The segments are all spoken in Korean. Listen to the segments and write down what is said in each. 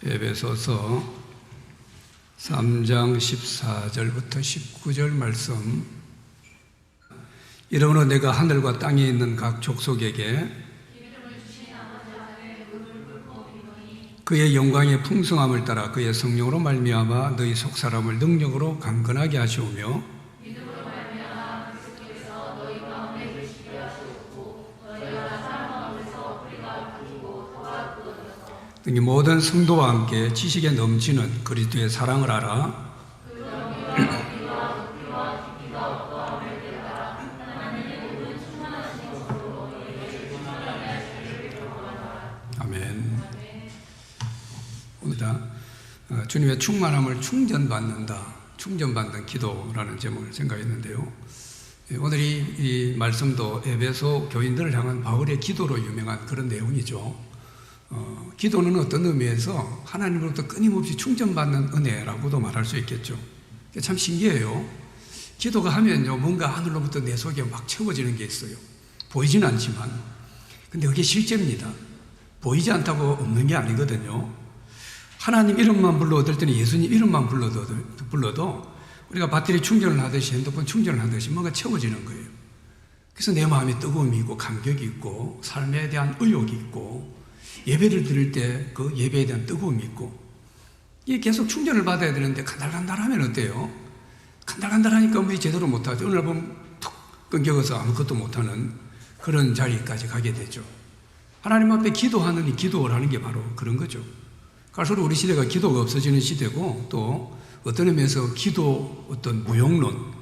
에베소서 3장 14절부터 19절 말씀. 이러므로 내가 하늘과 땅에 있는 각 족속에게 그의 영광의 풍성함을 따라 그의 성령으로 말미암아 너희 속사람을 능력으로 강건하게 하시오며 이 모든 성도와 함께 지식에 넘치는 그리스도의 사랑을 알아 아멘. 오늘은 주님의 충만함을 충전받는 기도라는 제목을 생각했는데요. 오늘 이 말씀도 에베소 교인들을 향한 바울의 기도로 유명한 그런 내용이죠. 기도는 어떤 의미에서 하나님으로부터 끊임없이 충전받는 은혜라고도 말할 수 있겠죠. 참 신기해요. 기도가 하면요, 뭔가 하늘로부터 내 속에 막 채워지는 게 있어요. 보이진 않지만. 근데 그게 실제입니다. 보이지 않다고 없는 게 아니거든요. 하나님 이름만 불러, 어떨 때는 예수님 이름만 불러도 우리가 배터리 충전을 하듯이, 핸드폰 충전을 하듯이 뭔가 채워지는 거예요. 그래서 내 마음에 뜨거움이 있고 감격이 있고 삶에 대한 의욕이 있고 예배를 드릴 때 그 예배에 대한 뜨거움이 있고, 이게 계속 충전을 받아야 되는데 간달간달하면 어때요? 간달간달하니까 뭐 제대로 못하죠. 어느 날 보면 툭 끊겨서 아무것도 못하는 그런 자리까지 가게 되죠. 하나님 앞에 기도하는 이 기도를 하는 게 바로 그런 거죠. 갈수록 우리 시대가 기도가 없어지는 시대고, 또 어떤 의미에서 기도 어떤 무용론,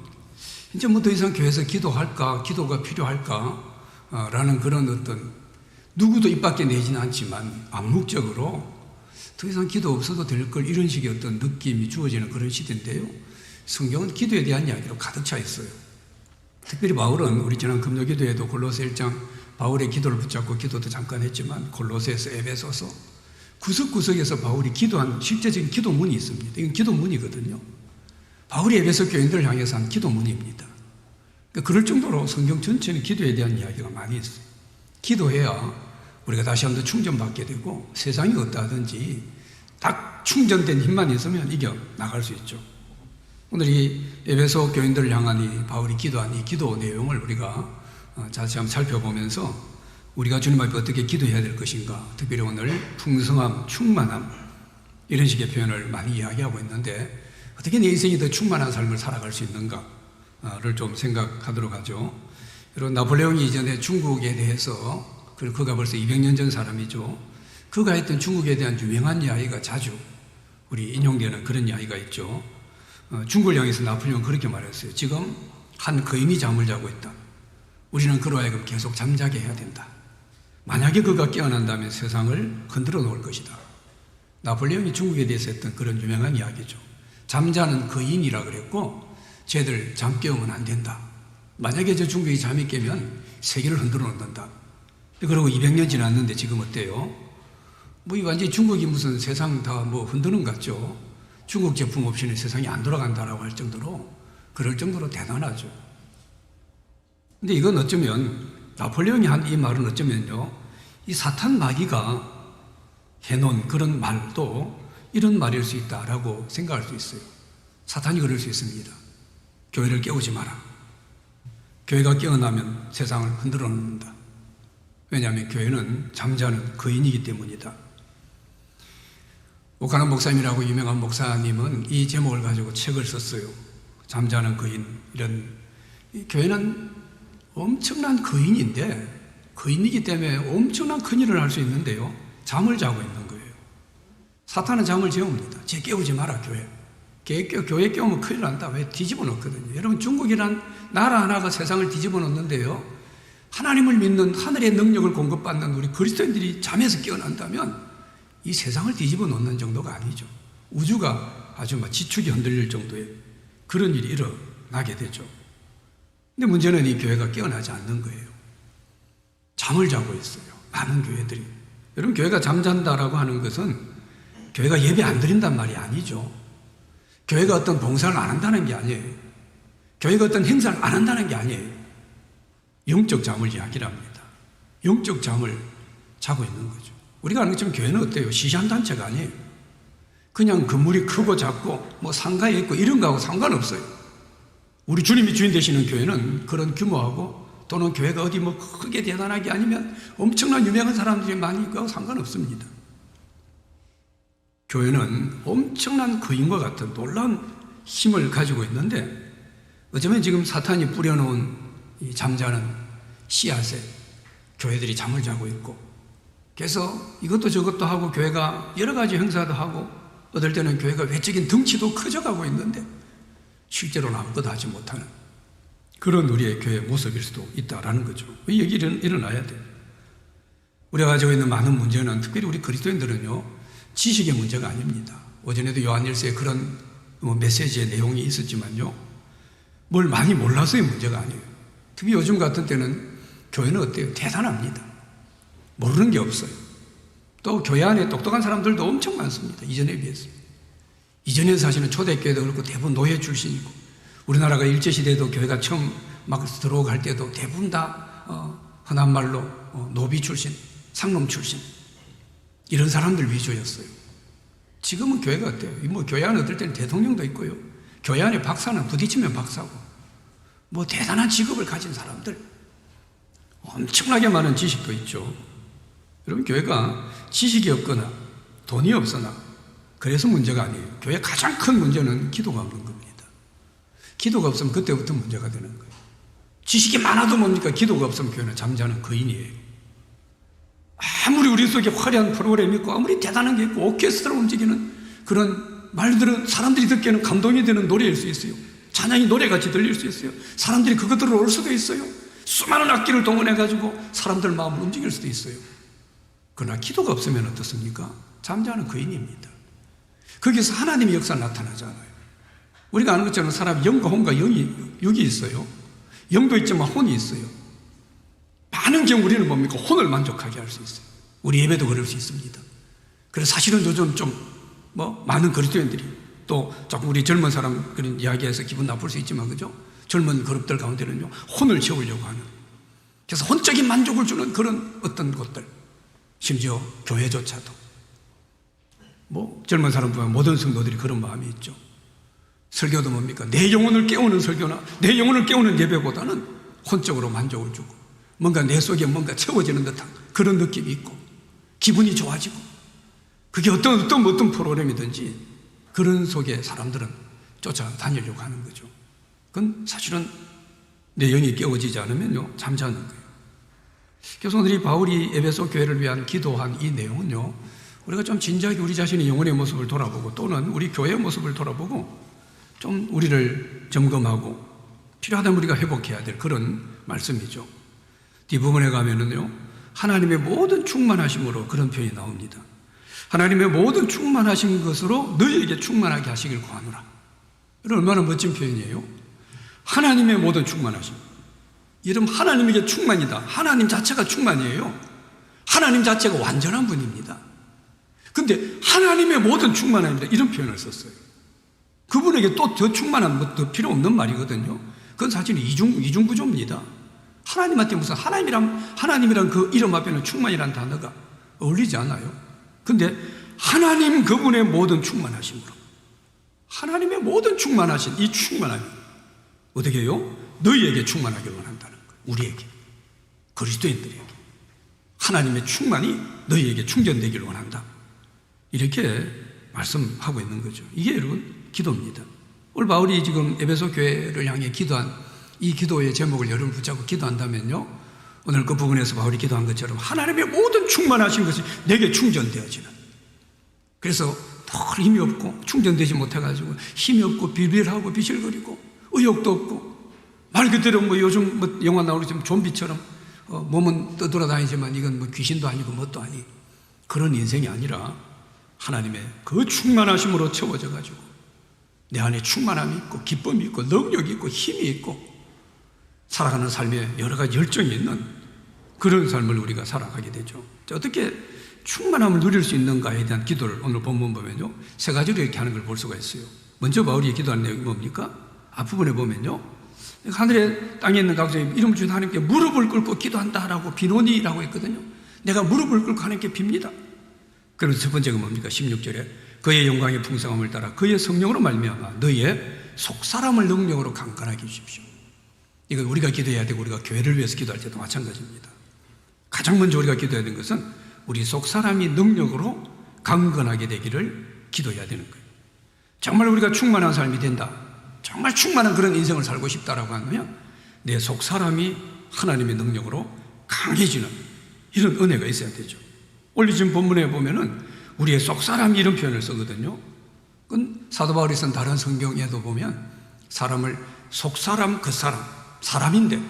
이제 뭐 더 이상 교회에서 기도할까, 기도가 필요할까 라는 그런 어떤, 누구도 입 밖에 내지는 않지만 암묵적으로 더 이상 기도 없어도 될 걸, 이런 식의 어떤 느낌이 주어지는 그런 시대인데요. 성경은 기도에 대한 이야기로 가득 차 있어요. 특별히 바울은 우리 지난 금요기도에도 골로새 1장 바울의 기도를 붙잡고 기도도 잠깐 했지만, 골로새에서 에베소서 구석구석에서 바울이 기도한 실제적인 기도문이 있습니다. 이건 기도문이거든요. 바울이 에베소 교인들을 향해서 한 기도문입니다. 그러니까 그럴 정도로 성경 전체는 기도에 대한 이야기가 많이 있어요. 기도해야 우리가 다시 한번 충전받게 되고, 세상이 어떠하든지 딱 충전된 힘만 있으면 이겨 나갈 수 있죠. 오늘 이 에베소 교인들을 향한 이 바울이 기도한 이 기도 내용을 우리가 자세히 한번 살펴보면서 우리가 주님 앞에 어떻게 기도해야 될 것인가, 특별히 오늘 풍성함, 충만함, 이런 식의 표현을 많이 이야기하고 있는데, 어떻게 내 인생이 더 충만한 삶을 살아갈 수 있는가를 좀 생각하도록 하죠. 여러분, 나폴레옹이 이전에 중국에 대해서, 그가 벌써 200년 전 사람이죠. 그가 했던 중국에 대한 유명한 이야기가 자주 우리 인용되는 그런 이야기가 있죠. 중국을 향해서 나폴레옹은 그렇게 말했어요. 지금 한 거인이 잠을 자고 있다. 우리는 그로 하여금 계속 잠자게 해야 된다. 만약에 그가 깨어난다면 세상을 흔들어 놓을 것이다. 나폴레옹이 중국에 대해서 했던 그런 유명한 이야기죠. 잠자는 거인이라 그랬고, 쟤들 잠 깨우면 안 된다. 만약에 저 중국이 잠이 깨면 세계를 흔들어 놓는다. 그러고 200년 지났는데 지금 어때요? 뭐 완전히 중국이 무슨 세상 다 뭐 흔드는 것 같죠. 중국 제품 없이는 세상이 안 돌아간다라고 할 정도로, 그럴 정도로 대단하죠. 근데 이건 어쩌면 나폴레옹이 한 이 말은 어쩌면요, 이 사탄 마귀가 해놓은 그런 말도 이런 말일 수 있다라고 생각할 수 있어요. 사탄이 그럴 수 있습니다. 교회를 깨우지 마라. 교회가 깨어나면 세상을 흔들어 놓는다. 왜냐하면 교회는 잠자는 거인이기 때문이다. 오카노 목사님이라고 유명한 목사님은 이 제목을 가지고 책을 썼어요. 잠자는 거인. 이런, 교회는 엄청난 거인인데, 거인이기 때문에 엄청난 큰 일을 할 수 있는데요, 잠을 자고 있는 거예요. 사탄은 잠을 재웁니다. 쟤 깨우지 마라, 교회. 교회 깨우면 큰일 난다. 왜? 뒤집어 놓거든요. 여러분, 중국이란 나라 하나가 세상을 뒤집어 놓는데요, 하나님을 믿는, 하늘의 능력을 공급받는 우리 그리스도인들이 잠에서 깨어난다면 이 세상을 뒤집어 놓는 정도가 아니죠. 우주가 아주 막 지축이 흔들릴 정도의 그런 일이 일어나게 되죠. 근데 문제는 이 교회가 깨어나지 않는 거예요. 잠을 자고 있어요, 많은 교회들이. 여러분, 교회가 잠잔다라고 하는 것은 교회가 예배 안 드린단 말이 아니죠. 교회가 어떤 봉사를 안 한다는 게 아니에요. 교회가 어떤 행사를 안 한다는 게 아니에요. 영적 잠을 이야기합니다. 영적 잠을 자고 있는 거죠. 우리가 아는 것처럼 교회는 어때요? 시시한 단체가 아니에요. 그냥 건물이 크고 작고 뭐 상가에 있고 이런 거하고 상관없어요. 우리 주님이 주인 되시는 교회는 그런 규모하고 또는 교회가 어디 뭐 크게 대단하게 아니면 엄청난 유명한 사람들이 많이 있고 상관없습니다. 교회는 엄청난 거인과 같은 놀라운 힘을 가지고 있는데 어쩌면 지금 사탄이 뿌려놓은 이 잠자는 씨앗에 교회들이 잠을 자고 있고 그래서 이것도 저것도 하고 교회가 여러 가지 행사도 하고 어떨 때는 교회가 외적인 덩치도 커져가고 있는데 실제로는 아무것도 하지 못하는 그런 우리의 교회 모습일 수도 있다라는 거죠. 이 얘기는 일어나야 돼요. 우리가 가지고 있는 많은 문제는 특별히 우리 그리스도인들은요 지식의 문제가 아닙니다. 오전에도 요한일서에 그런 메시지의 내용이 있었지만요 뭘 많이 몰라서의 문제가 아니에요. 특히 요즘 같은 때는 교회는 어때요? 대단합니다. 모르는 게 없어요. 또 교회 안에 똑똑한 사람들도 엄청 많습니다. 이전에 비해서. 이전에 사실은 초대교회도 그렇고 대부분 노예 출신이고 우리나라가 일제시대에도 교회가 처음 막 들어오고 할 때도 대부분 다 흔한 말로 노비 출신, 상놈 출신 이런 사람들 위주였어요. 지금은 교회가 어때요? 뭐 교회 안에 어떨 때는 대통령도 있고요. 교회 안에 박사는 부딪히면 박사고 뭐 대단한 직업을 가진 사람들 엄청나게 많은 지식도 있죠. 여러분 교회가 지식이 없거나 돈이 없거나 그래서 문제가 아니에요. 교회의 가장 큰 문제는 기도가 없는 겁니다. 기도가 없으면 그때부터 문제가 되는 거예요. 지식이 많아도 뭡니까? 기도가 없으면 교회는 잠자는 거인이에요. 아무리 우리 속에 화려한 프로그램이 있고 아무리 대단한 게 있고 오케스트라 움직이는 그런 말들은 사람들이 듣기에는 감동이 되는 노래일 수 있어요. 찬양이 노래같이 들릴 수 있어요. 사람들이 그것들을 올 수도 있어요. 수많은 악기를 동원해가지고 사람들 마음을 움직일 수도 있어요. 그러나 기도가 없으면 어떻습니까? 잠자는 거인입니다. 거기서 하나님의 역사 나타나잖아요. 우리가 아는 것처럼 사람이 영과 혼과 육이 있어요. 영도 있지만 혼이 있어요. 많은 경우 우리는 뭡니까? 혼을 만족하게 할 수 있어요. 우리 예배도 그럴 수 있습니다. 그래서 사실은 요즘 좀 많은 그리스도인들이 또 자꾸 우리 젊은 사람 그런 이야기해서 기분 나쁠 수 있지만 그죠? 젊은 그룹들 가운데는요 혼을 채우려고 하는 그래서 혼적인 만족을 주는 그런 어떤 것들 심지어 교회조차도 젊은 사람 보면 모든 성도들이 그런 마음이 있죠. 설교도 뭡니까? 내 영혼을 깨우는 설교나 내 영혼을 깨우는 예배보다는 혼적으로 만족을 주고 뭔가 내 속에 뭔가 채워지는 듯한 그런 느낌이 있고 기분이 좋아지고 그게 어떤 프로그램이든지 그런 속에 사람들은 쫓아다니려고 하는 거죠. 그건 사실은 내 영이 깨워지지 않으면요 잠자는 거예요. 그래서 오늘 이 바울이 에베소 교회를 위한 기도한 이 내용은요 우리가 좀 진지하게 우리 자신의 영혼의 모습을 돌아보고 또는 우리 교회의 모습을 돌아보고 좀 우리를 점검하고 필요하다면 우리가 회복해야 될 그런 말씀이죠. 뒷부분에 가면은요 하나님의 모든 충만하심으로 그런 표현이 나옵니다. 하나님의 모든 충만하신 것으로 너희에게 충만하게 하시길 구하노라. 이런 얼마나 멋진 표현이에요. 하나님의 모든 충만하심. 이름 하나님에게 충만이다. 하나님 자체가 충만이에요. 하나님 자체가 완전한 분입니다. 근데 하나님의 모든 충만함이다. 이런 표현을 썼어요. 그분에게 또 더 충만한 것도 필요 없는 말이거든요. 그건 사실 이중구조입니다. 하나님한테 무슨 하나님이란 그 이름 앞에는 충만이라는 단어가 어울리지 않아요. 근데 하나님 그분의 모든 충만하심으로 하나님의 모든 충만하신 이 충만함이 어떻게 해요? 너희에게 충만하기를 원한다는 거예요. 우리에게 그리스도인들에게 하나님의 충만이 너희에게 충전되기를 원한다. 이렇게 말씀하고 있는 거죠. 이게 여러분 기도입니다. 오늘 바울이 지금 에베소 교회를 향해 기도한 이 기도의 제목을 여러분 붙잡고 기도한다면요 오늘 그 부분에서 바울이 기도한 것처럼 하나님의 모든 충만하신 것이 내게 충전되어지는 그래서 별 힘이 없고 충전되지 못해가지고 힘이 없고 비빌하고 비실거리고 의욕도 없고 말 그대로 요즘 영화 나오는 좀비처럼 몸은 떠돌아다니지만 이건 귀신도 아니고 뭣도 아니 그런 인생이 아니라 하나님의 그 충만하심으로 채워져가지고 내 안에 충만함이 있고 기쁨이 있고 능력이 있고 힘이 있고 살아가는 삶에 여러 가지 열정이 있는 그런 삶을 우리가 살아가게 되죠. 어떻게 충만함을 누릴 수 있는가에 대한 기도를 오늘 본문 보면요 3가지로 이렇게 하는 걸 볼 수가 있어요. 먼저 바울이 기도하는 내용이 뭡니까? 앞부분에 보면요 하늘에 땅에 있는 각종의 이름 주신 하나님께 무릎을 꿇고 기도한다라고 비노니라고 했거든요. 내가 무릎을 꿇고 하나님께 빕니다. 그러면서 첫 번째가 뭡니까? 16절에 그의 영광의 풍성함을 따라 그의 성령으로 말미암아 너희의 속사람을 능력으로 강건하게 해주십시오. 이건 우리가 기도해야 되고 우리가 교회를 위해서 기도할 때도 마찬가지입니다. 가장 먼저 우리가 기도해야 되는 것은 우리 속사람이 능력으로 강건하게 되기를 기도해야 되는 거예요. 정말 우리가 충만한 삶이 된다, 정말 충만한 그런 인생을 살고 싶다라고 하면 내 속사람이 하나님의 능력으로 강해지는 이런 은혜가 있어야 되죠. 원래 지금 본문에 보면은 우리의 속사람이 이런 표현을 쓰거든요. 그건 사도 바울이 쓴 다른 성경에도 보면 사람을 속사람, 겉사람, 사람인데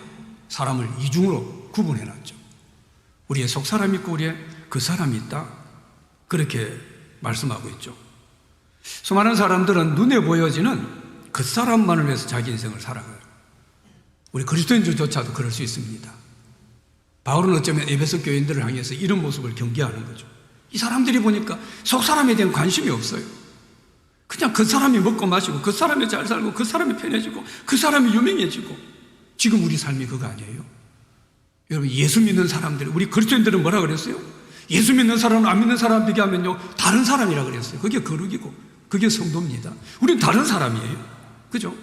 사람을 이중으로 구분해놨죠. 우리의 속사람이 있고 우리의 겉사람이 있다, 그렇게 말씀하고 있죠. 수많은 사람들은 눈에 보여지는 겉사람만을 위해서 자기 인생을 살아가요. 우리 그리스도인들조차도 그럴 수 있습니다. 바울은 어쩌면 에베소 교인들을 향해서 이런 모습을 경계하는 거죠. 이 사람들이 보니까 속사람에 대한 관심이 없어요. 그냥 그 사람이 먹고 마시고 그 사람이 잘 살고 그 사람이 편해지고 그 사람이 유명해지고, 지금 우리 삶이 그거 아니에요? 여러분, 예수 믿는 사람들, 우리 그리스도인들은 뭐라 그랬어요? 예수 믿는 사람은 안 믿는 사람 비교하면요 다른 사람이라 그랬어요. 그게 거룩이고 그게 성도입니다. 우리는 다른 사람이에요. 그죠?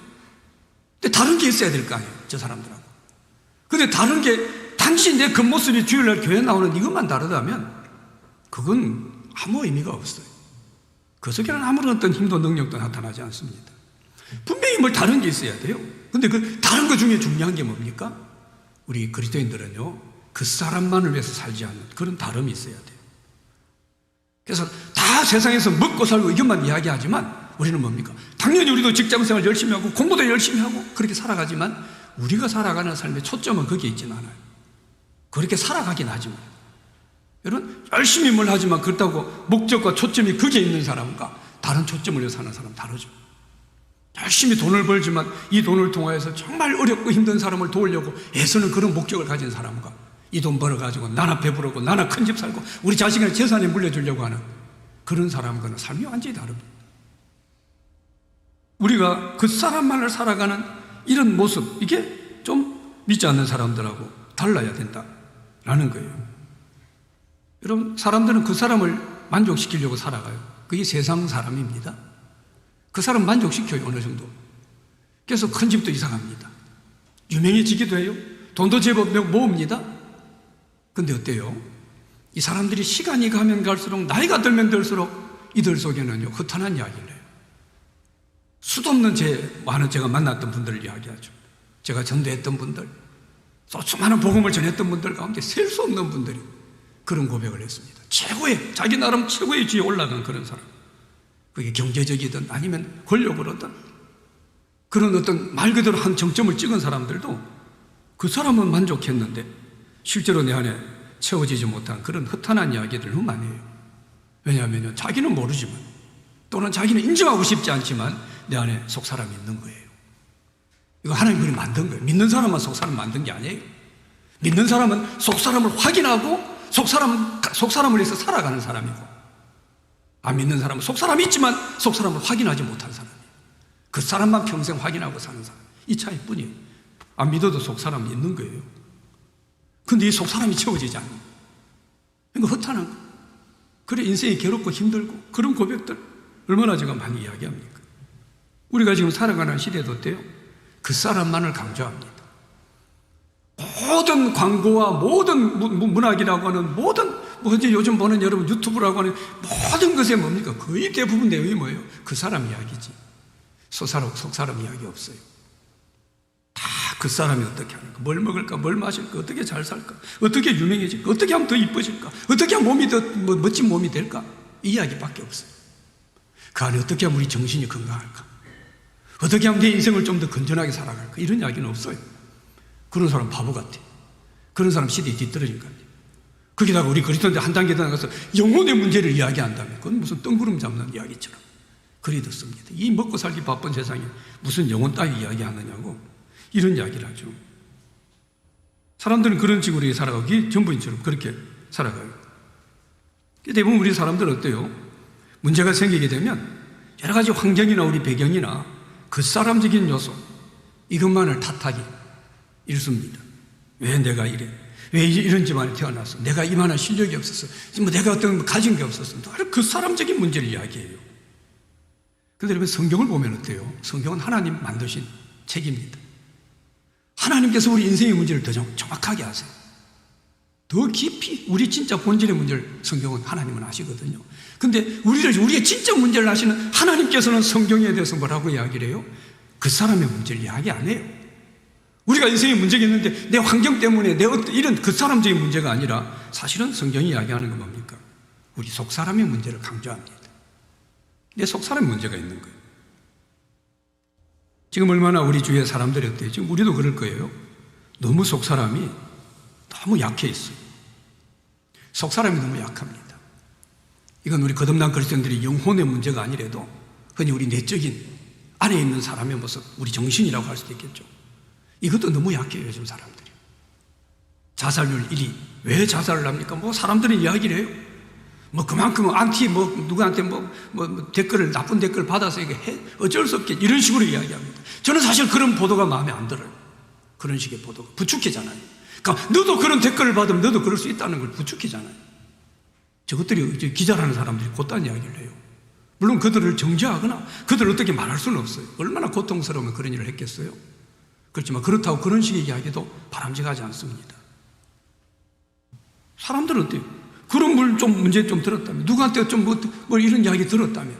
근데 다른 게 있어야 될 거 아니에요, 저 사람들하고. 근데 다른 게 단지 내 겉모습이 주일날 교회 나오는 이것만 다르다면 그건 아무 의미가 없어요. 그 속에는 아무런 어떤 힘도 능력도 나타나지 않습니다. 분명히 뭘 다른 게 있어야 돼요. 근데 그 다른 것 중에 중요한 게 뭡니까? 우리 그리스도인들은요 그 사람만을 위해서 살지 않는 그런 다름이 있어야 돼요. 그래서 다 세상에서 먹고 살고 이것만 이야기하지만 우리는 뭡니까? 당연히 우리도 직장생활 열심히 하고 공부도 열심히 하고 그렇게 살아가지만 우리가 살아가는 삶의 초점은 거기에 있지는 않아요. 그렇게 살아가긴 하지만, 여러분, 열심히 뭘 하지만 그렇다고 목적과 초점이 거기에 있는 사람과 다른 초점을 위해 사는 사람 다르죠. 열심히 돈을 벌지만 이 돈을 통해서 정말 어렵고 힘든 사람을 도우려고 애쓰는 그런 목적을 가진 사람과 이 돈 벌어가지고 나나 배부르고 나나 큰 집 살고 우리 자식의 재산에 물려주려고 하는 그런 사람과는 삶이 완전히 다릅니다. 우리가 그 사람만을 살아가는 이런 모습, 이게 좀 믿지 않는 사람들하고 달라야 된다라는 거예요. 여러분, 사람들은 그 사람을 만족시키려고 살아가요. 그게 세상 사람입니다. 그 사람 만족시켜요, 어느 정도. 그래서 큰 집도 이상합니다. 유명해지기도 해요. 돈도 제법 모읍니다. 근데 어때요? 이 사람들이 시간이 가면 갈수록, 나이가 들면 들수록 이들 속에는요 허탄한 이야기를 해요. 수도 없는 제가 만났던 분들을 이야기하죠. 제가 전도했던 분들, 수많은 복음을 전했던 분들 가운데 셀 수 없는 분들이 그런 고백을 했습니다. 최고의, 자기 나름 최고의 지에 올라간 그런 사람, 그게 경제적이든 아니면 권력으로든 그런 어떤 말 그대로 한 정점을 찍은 사람들도 그 사람은 만족했는데 실제로 내 안에 채워지지 못한 그런 허탄한 이야기들을 너무 많이 해요. 왜냐하면 자기는 모르지만, 또는 자기는 인정하고 싶지 않지만 내 안에 속사람이 있는 거예요. 이거 하나님 그리 만든 거예요. 믿는 사람만 속사람 만든 게 아니에요. 믿는 사람은 속사람을 확인하고 속사람을 위해서 살아가는 사람이고, 안 믿는 사람은 속사람이 있지만 속사람을 확인하지 못한 사람이에요. 그 사람만 평생 확인하고 사는 사람, 이 차이뿐이에요. 안 믿어도 속사람이 있는 거예요. 근데 이 속사람이 채워지지 않는 거예요. 그러니까 허탄한 거예요. 그래 인생이 괴롭고 힘들고 그런 고백들 얼마나 제가 많이 이야기합니까? 우리가 지금 살아가는 시대도 어때요? 그 사람만을 강조합니다. 모든 광고와 모든 문학이라고 하는 모든, 이제 요즘 보는 여러분 유튜브라고 하는 모든 것에 뭡니까? 거의 대부분 내용이 뭐예요? 그 사람 이야기지. 속사람 이야기 없어요. 다 그 사람이 어떻게 하는가, 뭘 먹을까, 뭘 마실까, 어떻게 잘 살까, 어떻게 유명해질까, 어떻게 하면 더 이뻐질까, 어떻게 하면 몸이 더 멋진 몸이 될까, 이 이야기밖에 없어요. 그 안에 어떻게 하면 우리 정신이 건강할까, 어떻게 하면 내 인생을 좀 더 건전하게 살아갈까, 이런 이야기는 없어요. 그런 사람 바보 같아. 그런 사람 시대에 뒤떨어진 것 같아. 거기다가 우리 그리스도인들 한 단계 더 나가서 영혼의 문제를 이야기한다면 그건 무슨 뜬구름 잡는 이야기처럼 그리 듣습니다. 이 먹고 살기 바쁜 세상에 무슨 영혼 따위 이야기하느냐고 이런 이야기를 하죠. 사람들은 그런 식으로 살아가기 전부인처럼 그렇게 살아가요. 대부분 우리 사람들은 어때요? 문제가 생기게 되면 여러 가지 환경이나 우리 배경이나 그 사람적인 요소, 이것만을 탓하기 일쑤입니다. 왜 내가 이래? 왜 이런 집안에 태어났어? 내가 이만한 실력이 없었어? 내가 어떤 가진 게 없었어? 그 사람적인 문제를 이야기해요. 근데 여러분 성경을 보면 어때요? 성경은 하나님 만드신 책입니다. 하나님께서 우리 인생의 문제를 더 정확하게 아세요. 더 깊이 우리 진짜 본질의 문제를 성경은 하나님은 아시거든요. 근데 우리의 진짜 문제를 아시는 하나님께서는 성경에 대해서 뭐라고 이야기를 해요? 그 사람의 문제를 이야기 안 해요. 우리가 인생에 문제가 있는데 내 환경 때문에 내 이런 그 사람적인 문제가 아니라 사실은 성경이 이야기하는 건 뭡니까? 우리 속 사람의 문제를 강조합니다. 내 속 사람의 문제가 있는 거예요. 지금 얼마나 우리 주위의 사람들이 어때요? 지금 우리도 그럴 거예요. 너무 속 사람이 너무 약해 있어요. 속 사람이 너무 약합니다. 이건 우리 거듭난 그리스도인들이 영혼의 문제가 아니라도 흔히 우리 내적인 안에 있는 사람의 모습, 우리 정신이라고 할 수도 있겠죠. 이것도 너무 약해요, 요즘 사람들이. 자살률 1위. 왜 자살을 합니까? 뭐 사람들은 이야기를 해요. 뭐 그만큼 누구한테 댓글을, 나쁜 댓글을 받아서 이게 어쩔 수 없게 이런 식으로 이야기합니다. 저는 사실 그런 보도가 마음에 안 들어요. 그런 식의 보도가. 부추기잖아요. 그러니까 너도 그런 댓글을 받으면 너도 그럴 수 있다는 걸 부추기잖아요. 저것들이 기자라는 사람들이 곧단 이야기를 해요. 물론 그들을 정죄하거나 그들을 어떻게 말할 수는 없어요. 얼마나 고통스러우면 그런 일을 했겠어요. 그렇지만 그렇다고 그런 식의 이야기도 바람직하지 않습니다. 사람들은 어때요? 그런 문제 좀 들었다면, 누구한테 좀 이런 이야기 들었다면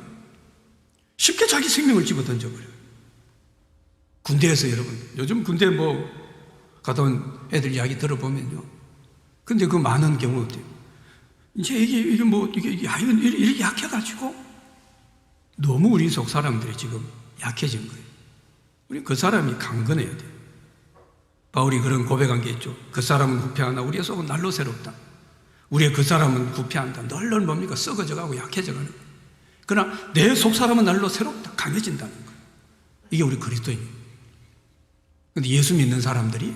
쉽게 자기 생명을 집어 던져버려요. 군대에서 여러분, 요즘 군대 갔다 온 애들 이야기 들어보면요. 근데 그 많은 경우 어때요? 이제 이게 이렇게 약해가지고 너무 우리 속 사람들이 지금 약해진 거예요. 우리 그 사람이 강건해야 돼요. 바울이 그런 고백한 게 있죠. 그 사람은 후패하나 우리의 속은 날로 새롭다. 우리의 그 사람은 후패한다. 널 뭡니까? 썩어져가고 약해져가는 거예요. 그러나 내 속 사람은 날로 새롭다. 강해진다는 거예요. 이게 우리 그리스도인이에요. 그런데 예수 믿는 사람들이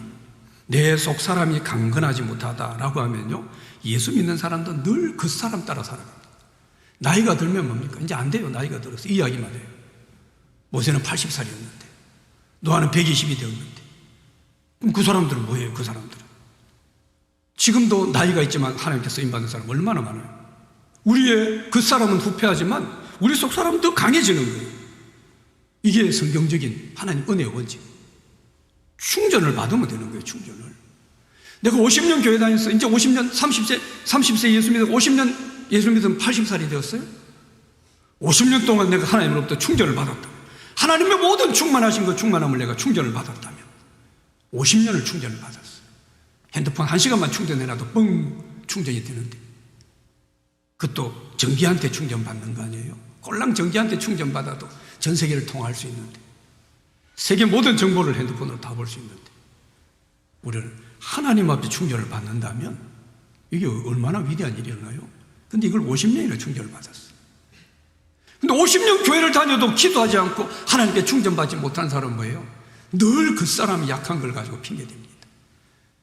내 속 사람이 강건하지 못하다라고 하면요, 예수 믿는 사람도 늘 그 사람 따라 살아갑니다. 나이가 들면 뭡니까? 이제 안 돼요. 나이가 들어서 이 이야기만 해요. 모세는 80살이었는데 노아는 120이 되었는데 그럼 그 사람들은 뭐예요? 그 사람들은 지금도 나이가 있지만 하나님께 쓰임받는 사람 얼마나 많아요. 우리의 그 사람은 후패하지만 우리 속 사람은 더 강해지는 거예요. 이게 성경적인 하나님 은혜의 원칙. 충전을 받으면 되는 거예요. 충전을. 내가 50년 교회 다녔어. 이제 50년 30세 예수 믿어 50년 예수 믿으면 80살이 되었어요. 50년 동안 내가 하나님으로부터 충전을 받았다. 하나님의 모든 충만하신 그 충만함을 내가 충전을 받았다면 50년을 충전을 받았어요. 핸드폰 1시간만 충전해놔도 뻥 충전이 되는데 그것도 전기한테 충전받는 거 아니에요? 꼴랑 전기한테 충전받아도 전 세계를 통화할 수 있는데 세계 모든 정보를 핸드폰으로 다 볼 수 있는데 우리는 하나님 앞에 충전을 받는다면 이게 얼마나 위대한 일이었나요? 근데 이걸 50년이나 충전을 받았어요. 근데 50년 교회를 다녀도 기도하지 않고 하나님께 충전받지 못한 사람은 뭐예요? 늘 그 사람이 약한 걸 가지고 핑계댑니다.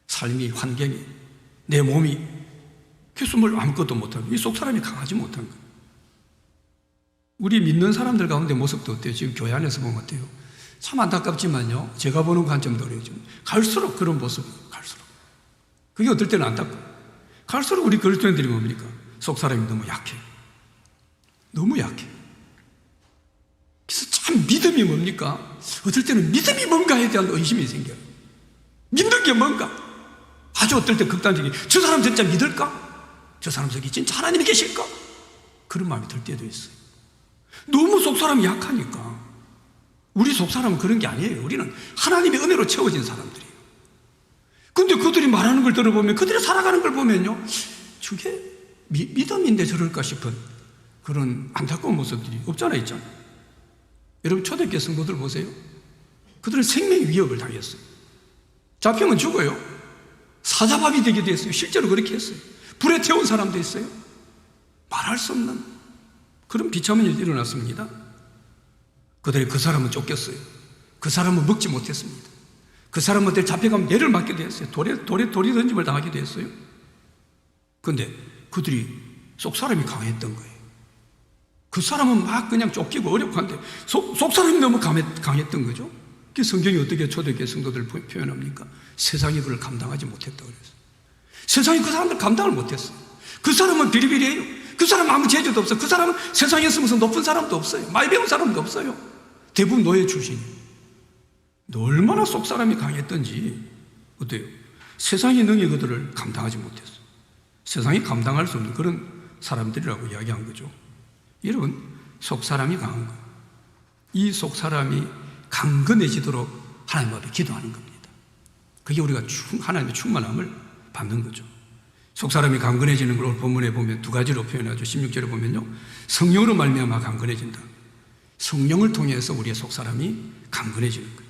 삶이, 환경이, 내 몸이 그래서 뭘 아무것도 못하고 이 속 사람이 강하지 못한 거예요. 우리 믿는 사람들 가운데 모습도 어때요? 지금 교회 안에서 보면 어때요? 참 안타깝지만요, 제가 보는 관점도 그래요. 갈수록 그런 모습이 갈수록 그게 어떨 때는 안타까워요. 갈수록 우리 그리스도인들이 뭡니까? 속 사람이 너무 약해요. 너무 약해요. 그래서 참 믿음이 뭡니까? 어떨 때는 믿음이 뭔가에 대한 의심이 생겨요. 믿는 게 뭔가? 아주 어떨 때 극단적인, 저 사람 진짜 믿을까? 저 사람 저기 진짜 하나님이 계실까? 그런 마음이 들 때도 있어요. 너무 속 사람이 약하니까. 우리 속 사람은 그런 게 아니에요. 우리는 하나님의 은혜로 채워진 사람들이에요. 근데 그들이 말하는 걸 들어보면, 그들이 살아가는 걸 보면요, 저게 믿음인데 저럴까 싶은 그런 안타까운 모습들이 없잖아 있잖아. 여러분 초대교회 성도들 보세요. 그들은 생명의 위협을 당했어요. 잡히면 죽어요. 사자밥이 되기도 했어요. 실제로 그렇게 했어요. 불에 태운 사람도 있어요. 말할 수 없는 그런 비참한 일이 일어났습니다. 그들이 그 사람은 쫓겼어요. 그 사람은 먹지 못했습니다. 그 사람한테 잡혀가면 예를 맞기도 했어요. 돌에 던짐을 당하기도 했어요. 그런데 그들이 속 사람이 강했던 거예요. 그 사람은 막 그냥 쫓기고 어렵고 한데 속 사람이 너무 강했던 거죠. 그 성경이 어떻게 초대교회 성도들을 표현합니까? 세상이 그걸 감당하지 못했다고 그랬어요. 세상이 그 사람들 감당을 못했어요. 그 사람은 비리비리해요. 그 사람은 아무 재주도 없어요. 그 사람은 세상에서 무슨 높은 사람도 없어요. 많이 배운 사람도 없어요. 대부분 노예 출신이에요. 얼마나 속 사람이 강했던지 어때요? 세상의 능히 그들을 감당하지 못했어. 세상이 감당할 수 없는 그런 사람들이라고 이야기한 거죠. 여러분, 속 사람이 강한 거예요. 이 속 사람이 강건해지도록 하나님 앞에 기도하는 겁니다. 그게 우리가 하나님의 충만함을 받는 거죠. 속 사람이 강건해지는 걸 본문에 보면 두 가지로 표현하죠. 16절에 보면요, 성령으로 말미암아 강건해진다. 성령을 통해서 우리의 속 사람이 강건해지는 거예요.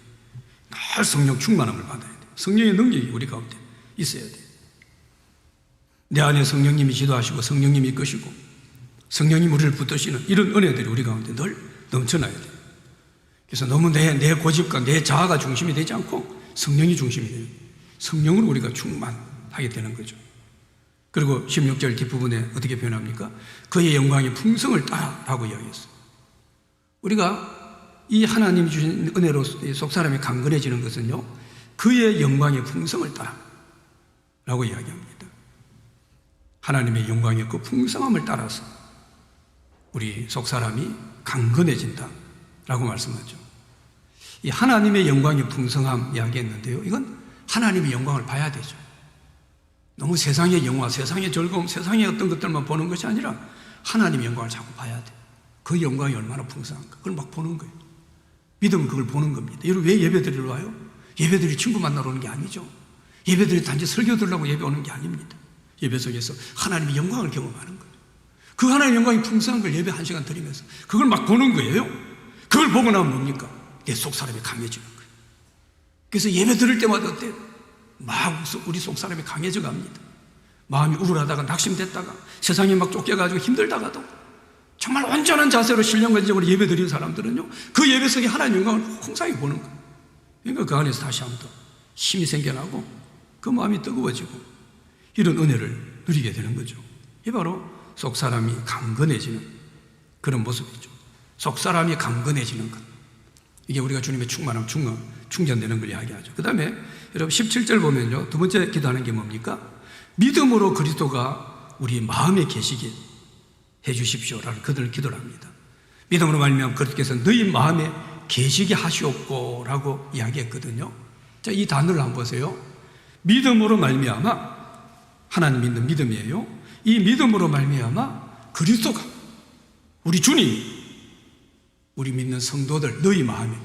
늘 성령 충만함을 받아야 돼요. 성령의 능력이 우리 가운데 있어야 돼요. 내 안에 성령님이 지도하시고 성령님이 이끄시고 성령님 우리를 붙드시는 이런 은혜들이 우리 가운데 늘 넘쳐나야 돼요. 그래서 너무 내 고집과 내 자아가 중심이 되지 않고 성령이 중심이 돼요. 성령으로 우리가 충만하게 되는 거죠. 그리고 16절 뒷부분에 어떻게 표현합니까? 그의 영광의 풍성을 따라라고 이야기했어요. 우리가 이 하나님이 주신 은혜로 속 사람이 강건해지는 것은요, 그의 영광의 풍성을 따라라고 이야기합니다. 하나님의 영광의 그 풍성함을 따라서 우리 속 사람이 강건해진다라고 말씀하죠. 이 하나님의 영광의 풍성함 이야기했는데요, 이건 하나님의 영광을 봐야 되죠. 너무 세상의 영화, 세상의 즐거움, 세상의 어떤 것들만 보는 것이 아니라 하나님의 영광을 자꾸 봐야 돼요. 그 영광이 얼마나 풍성한가, 그걸 막 보는 거예요. 믿으면 그걸 보는 겁니다. 여러분, 왜 예배드리러 와요? 예배드리 친구 만나러 오는 게 아니죠. 예배드리 단지 설교 들으려고 예배 오는 게 아닙니다. 예배 속에서 하나님의 영광을 경험하는 거예요. 그 하나님의 영광이 풍성한 걸 예배 1시간 드리면서 그걸 막 보는 거예요. 그걸 보고 나면 뭡니까? 내 속 사람이 강해지는 거예요. 그래서 예배 드릴 때마다 어때요? 막 우리 속 사람이 강해져 갑니다. 마음이 우울하다가 낙심됐다가 세상에 막 쫓겨가지고 힘들다가도 정말 온전한 자세로 신령관적으로 예배 드리는 사람들은요, 그 예배 속에 하나님의 영광을 홍상히 보는 거예요. 그러니까 그 안에서 다시 한번 더 힘이 생겨나고 그 마음이 뜨거워지고 이런 은혜를 누리게 되는 거죠. 이게 바로 속 사람이 강건해지는 그런 모습이죠. 속 사람이 강건해지는 것, 이게 우리가 주님의 충만함, 충전되는 걸 이야기하죠. 그 다음에 여러분 17절 보면요, 두 번째 기도하는 게 뭡니까? 믿음으로 그리스도가 우리 마음에 계시게 해주십시오라는 그들을 기도를 합니다. 믿음으로 말미암아 그리스도께서 너희 마음에 계시게 하시옵고 라고 이야기했거든요. 자, 이 단어를 한번 보세요. 믿음으로 말미암아, 하나님 믿는 믿음이에요. 이 믿음으로 말미암아 그리스도가, 우리 주님이 우리 믿는 성도들 너희 마음에,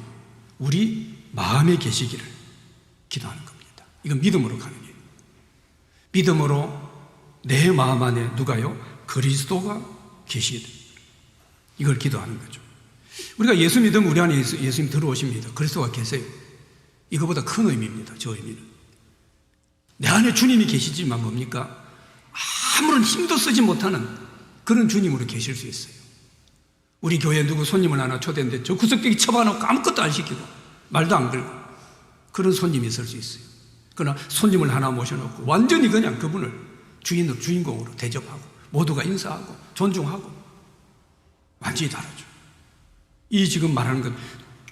우리 마음에 계시기를 기도하는 겁니다. 이건 믿음으로 가는 거예요. 믿음으로 내 마음 안에 누가요? 그리스도가 계시다. 이걸 기도하는 거죠. 우리가 예수 믿으면 우리 안에 예수님 들어오십니다. 그리스도가 계세요. 이거보다 큰 의미입니다. 저 의미는. 내 안에 주님이 계시지만 뭡니까? 아무런 힘도 쓰지 못하는 그런 주님으로 계실 수 있어요. 우리 교회에 누구 손님을 하나 초대했는데 저 구석대기 쳐박아놓고 아무것도 안 시키고 말도 안 걸고 그런 손님이 있을 수 있어요. 그러나 손님을 하나 모셔놓고 완전히 그냥 그분을 주인공으로 대접하고 모두가 인사하고 존중하고 완전히 다르죠. 이 지금 말하는 건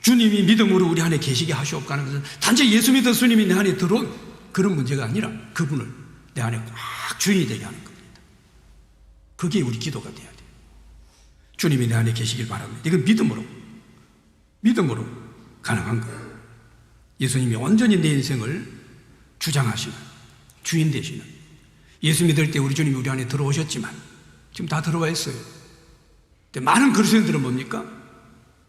주님이 믿음으로 우리 안에 계시게 하시옵고 하는 것은 단지 예수 믿은 주님이 내 안에 들어온 그런 문제가 아니라 그분을 내 안에 꽉 주인이 되게 하는 겁니다. 그게 우리 기도가 돼야 돼요. 주님이 내 안에 계시길 바랍니다. 이건 믿음으로 가능한 거예요. 예수님이 온전히 내 인생을 주장하시는, 주인 되시는, 예수 믿을 때 우리 주님이 우리 안에 들어오셨지만 지금 다 들어와 있어요. 근데 많은 그리스도인들은 뭡니까?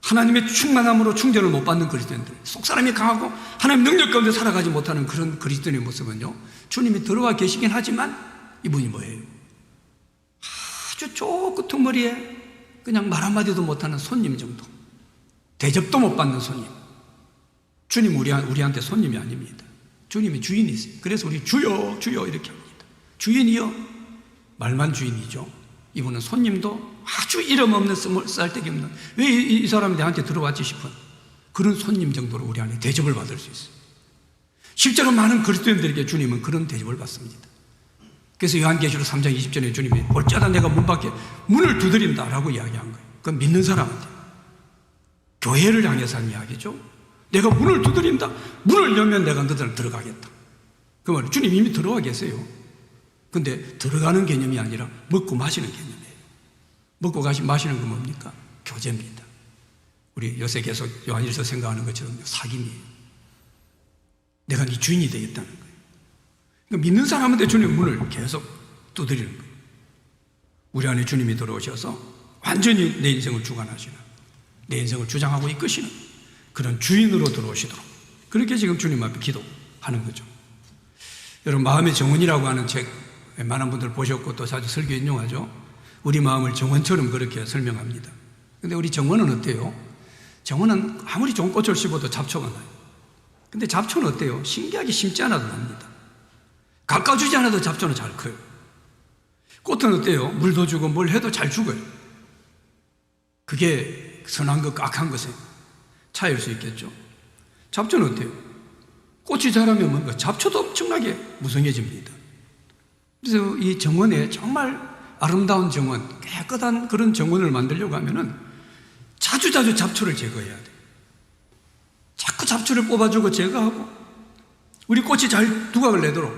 하나님의 충만함으로 충전을 못 받는 그리스도인들, 속 사람이 강하고 하나님 능력 가운데 살아가지 못하는 그런 그리스도인의 모습은요, 주님이 들어와 계시긴 하지만 이분이 뭐예요? 아주 저 끄트머리에 그냥 말 한마디도 못하는 손님 정도, 대접도 못 받는 손님. 주님 우리한테 손님이 아닙니다. 주님이 주인이세요. 그래서 우리 주여 주여 이렇게 합니다. 주인이요? 말만 주인이죠. 이분은 손님도 아주 이름 없는 쓸데기 없는, 왜 이 사람이 나한테 들어왔지 싶은 그런 손님 정도로 우리 안에 대접을 받을 수 있어요. 실제로 많은 그리스도인들에게 주님은 그런 대접을 받습니다. 그래서 요한계시록 3장 20절에 주님이 어쩌다 내가 문 밖에 문을 두드린다라고 이야기한 거예요. 그건 믿는 사람한테, 교회를 향해서 한 이야기죠. 내가 문을 두드린다. 문을 열면 내가 너들 들어가겠다. 그 말은 주님 이미 들어와 계세요. 근데 들어가는 개념이 아니라 먹고 마시는 개념이에요. 먹고 마시는 건 뭡니까? 교제입니다. 우리 요새 계속 요한일서 생각하는 것처럼 사귐이에요. 내가 네 주인이 되겠다는 거예요. 그러니까 믿는 사람한테 주님 문을 계속 두드리는 거예요. 우리 안에 주님이 들어오셔서 완전히 내 인생을 주관하시는, 내 인생을 주장하고 이끄시는 그런 주인으로 들어오시도록, 그렇게 지금 주님 앞에 기도하는 거죠. 여러분, 마음의 정원이라고 하는 책 많은 분들 보셨고 또 자주 설교 인용하죠. 우리 마음을 정원처럼 그렇게 설명합니다. 근데 우리 정원은 어때요? 정원은 아무리 좋은 꽃을 심어도 잡초가 나요. 근데 잡초는 어때요? 신기하게 심지 않아도 납니다. 깎아주지 않아도 잡초는 잘 커요. 꽃은 어때요? 물도 주고 뭘 해도 잘 죽어요. 그게 선한 것과 악한 것의 차이일 수 있겠죠. 잡초는 어때요? 꽃이 자라면 뭔가 잡초도 엄청나게 무성해집니다. 그래서 이 정원에 정말 아름다운 정원, 깨끗한 그런 정원을 만들려고 하면은 자주자주 잡초를 제거해야 돼요. 자꾸 잡초를 뽑아주고 제거하고 우리 꽃이 잘 두각을 내도록